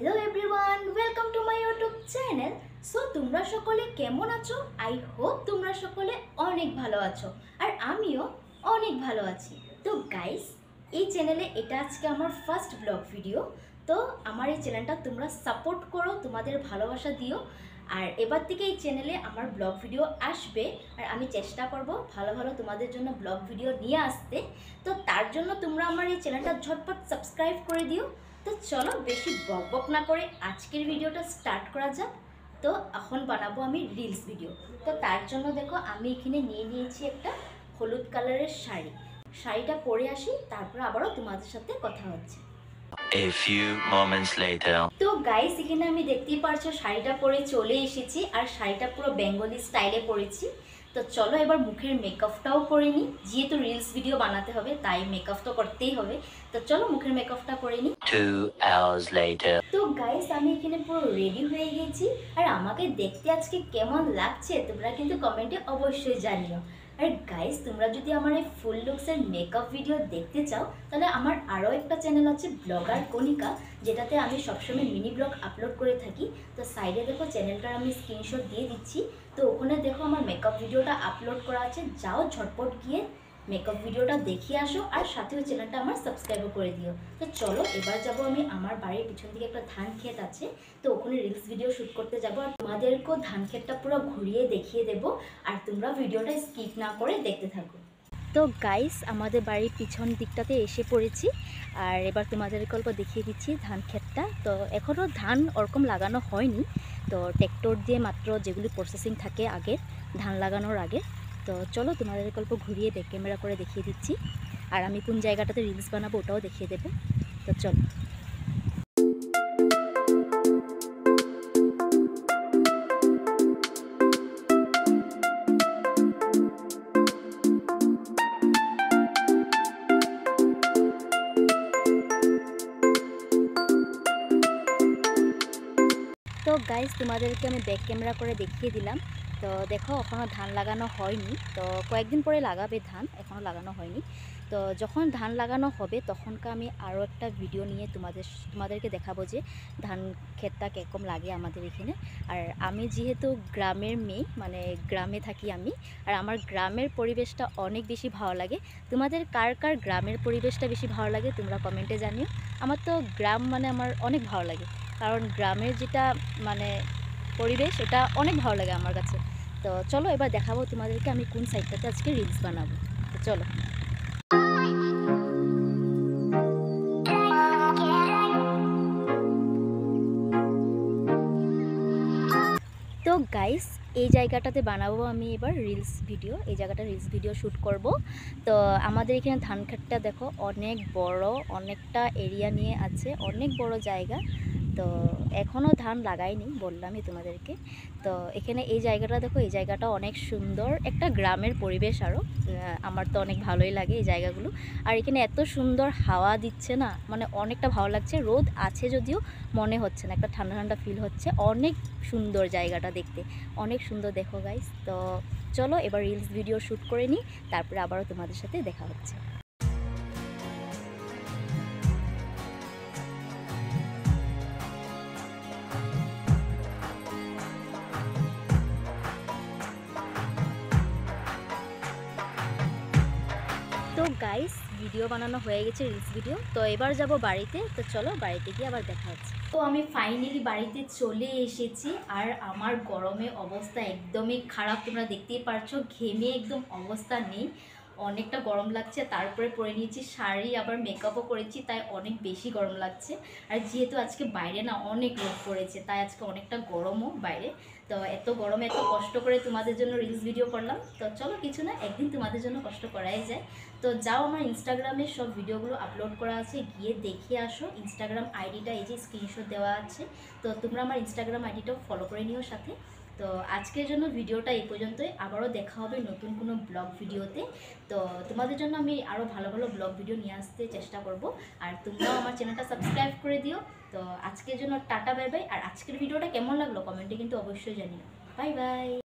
Hello everyone, welcome to my YouTube channel. So তোমরা সকলে কেমন আছো? আই হোপ তোমরা সকলে অনেক ভালো আছো, আর আমিও অনেক ভালো আছি। তো গাইস, এই চ্যানেলে এটা আজকে আমার ফার্স্ট ব্লগ ভিডিও। তো আমার এই চ্যানেলটা তোমরা সাপোর্ট করো, তোমাদের ভালোবাসা দিও। আর এবার থেকে এই চ্যানেলে আমার ব্লগ ভিডিও আসবে, আর আমি চেষ্টা করব ভালো ভালো তোমাদের জন্য ব্লগ ভিডিও নিয়ে আসতে। তো তার জন্য তোমরা আমার এই চ্যানেলটা ঝটপট সাবস্ক্রাইব করে দিও। তো চলো বেশি বক বক না করে আজকের ভিডিওটা স্টার্ট করা যাক। তো এখন বানাবো আমি রিলস ভিডিও। তো তার জন্য দেখো আমি এখানে নিয়ে নিয়েছি একটা হলুদ কালারের শাড়িটা পরে আসি, তারপর আবারও তোমাদের সাথে কথা হচ্ছে। A few moments later. তো গাইস, এখানে আমি দেখতেই পারছো শাড়িটা পরে চলে এসেছি, আর শাড়িটা পুরো বেঙ্গলি স্টাইলে পরেছি। তো চলো এবার মুখের মেকআপটাও করে নিই, যেহেতু রিলস ভিডিও বানাতে হবে তাই মেকআপ তো করতেই হবে। তো চলো মুখের মেকআপটা করে নিই। 2 hours later. তো গাইস, আমি এখানে পুরো রেডি হয়ে গেছি, আর আমাকে দেখতে আজকে কেমন লাগছে তোমরা কিন্তু কমেন্টে অবশ্যই জানিও। আর গাইস, তোমরা যদি আমার এই ফুল লুকসের মেকআপ ভিডিও দেখতে চাও, তাহলে আমার আরও একটা চ্যানেল আছে ব্লগার কণিকা, যেটাতে আমি সবসময় মিনি ব্লগ আপলোড করে থাকি। তো সাইডে দেখো চ্যানেলটার আমি স্ক্রিনশট দিয়ে দিচ্ছি। তো ওখানে দেখো আমার মেকআপ ভিডিওটা আপলোড করা আছে, যাও ঝটপট গিয়ে মেকআপ ভিডিওটা দেখিয়ে আসো, আর সাথে ওই চ্যানেলটা আমার সাবস্ক্রাইবও করে দিও। তো চলো এবার যাব আমি আমার বাড়ির পিছন দিকে একটা ধান ক্ষেত আছে, তো ওখানে রিলস ভিডিও শ্যুট করতে যাব, আর তোমাদেরকেও ধান ক্ষেতটা পুরো ঘুরিয়ে দেখিয়ে দেবো, আর তোমরা ভিডিওটা স্কিপ না করে দেখতে থাকো। তো গাইস, আমাদের বাড়ির পিছন দিকটাতে এসে পড়েছি, আর এবার তোমাদেরকে অল্প দেখিয়ে দিচ্ছি ধান ক্ষেতটা। তো এখনও ধান ওরকম লাগানো হয়নি, তো ট্র্যাক্টর দিয়ে মাত্র যেগুলি প্রসেসিং থাকে আগে ধান লাগানোর আগে। তো চলো তোমাদের গল্প ঘুরিয়ে ক্যামেরা করে দেখিয়ে দিচ্ছি, আর আমি কোন জায়গাটাতে রিলস বানাবো ওটাও দেখিয়ে দেবো। তো চলো। তো গাইস, তোমাদেরকে আমি ব্যাক ক্যামেরা করে দেখিয়ে দিলাম। তো দেখো এখনও ধান লাগানো হয়নি, তো কয়েকদিন পরে লাগাবে ধান, এখনও লাগানো হয়নি। তো যখন ধান লাগানো হবে তখনকে আমি আরও একটা ভিডিও নিয়ে তোমাদেরকে দেখাবো যে ধান ক্ষেতটা কীরকম লাগে আমাদের এখানে। আর আমি যেহেতু গ্রামের মেয়ে, মানে গ্রামে থাকি আমি, আর আমার গ্রামের পরিবেশটা অনেক বেশি ভালো লাগে। তোমাদের কার কার গ্রামের পরিবেশটা বেশি ভালো লাগে তোমরা কমেন্টে জানিও। আমার তো গ্রাম মানে আমার অনেক ভালো লাগে, কারণ গ্রামের যেটা মানে পরিবেশ এটা অনেক ভালো লাগে আমার কাছে। তো চলো এবার দেখাবো তোমাদেরকে আমি কোন সাইডটাতে আজকে রিলস বানাবো। তো চলো। তো গাইস, এই জায়গাটাতে বানাবো আমি এবার রিলস ভিডিও, এই জায়গাটা রিলস ভিডিও শ্যুট করব। তো আমাদের এখানে ধান ক্ষেতটা দেখো অনেক বড়, অনেকটা এরিয়া নিয়ে আছে, অনেক বড় জায়গা। তো এখনও ধান লাগাইনি বললামই তোমাদেরকে। তো এখানে এই জায়গাটা দেখো, এই জায়গাটা অনেক সুন্দর একটা গ্রামের পরিবেশ, আরও আমার তো অনেক ভালোই লাগে এই জায়গাগুলো। আর এখানে এত সুন্দর হাওয়া দিচ্ছে না, মানে অনেকটা ভালো লাগছে। রোদ আছে যদিও মনে হচ্ছে না, একটা ঠান্ডা ঠান্ডা ফিল হচ্ছে। অনেক সুন্দর জায়গাটা দেখতে, অনেক সুন্দর দেখো গাইস। তো চলো এবার রিলস ভিডিও শ্যুট করে নিই, তারপরে আবারও তোমাদের সাথে দেখা হচ্ছে। তো গাইস, ভিডিও বানানো হয়ে গেছে, রিলস ভিডিও। তো এবার যাব বাড়িতে। তো চলো বাড়িতে গিয়ে আবার দেখা হচ্ছে। তো আমি ফাইনালি বাড়িতে চলে এসেছি, আর আমার গরমে অবস্থা একদমই খারাপ, তোমরা দেখতেই পারছো, ঘেমে একদম অবস্থা নেই, অনেকটা গরম লাগছে। তারপরে পরে নিয়েছি শাড়ি, আবার মেকআপও করেছি, তাই অনেক বেশি গরম লাগছে। আর যেহেতু আজকে বাইরে না অনেক রোদ পড়েছে, তাই আজকে অনেকটা গরমও বাইরে। তো এত গরমে এত কষ্ট করে তোমাদের জন্য রিলস ভিডিও করলাম। তো চলো, কিছু না, একদিন তোমাদের জন্য কষ্ট করাই যায়। তো যাও, আমার ইনস্টাগ্রামে সব ভিডিওগুলো আপলোড করা আছে, গিয়ে দেখে আসো। ইনস্টাগ্রাম আইডিটা এই যে স্ক্রিনশট দেওয়া আছে, তো তোমরা আমার ইনস্টাগ্রাম আইডিটাও ফলো করে নিও সাথে। তো আজকের জন্য ভিডিওটা এই পর্যন্তই, আবারও দেখা হবে নতুন কোনো ব্লগ ভিডিওতে। তো তোমাদের জন্য আমি আরও ভালো ভালো ব্লগ ভিডিও নিয়ে আসতে চেষ্টা করব, আর তোমরাও আমার চ্যানেলটা সাবস্ক্রাইব করে দিও। তো আজকের জন্য টাটা, বাই বাই। আর আজকের ভিডিওটা কেমন লাগলো কমেন্টে কিন্তু অবশ্যই জানিও। Bye bye.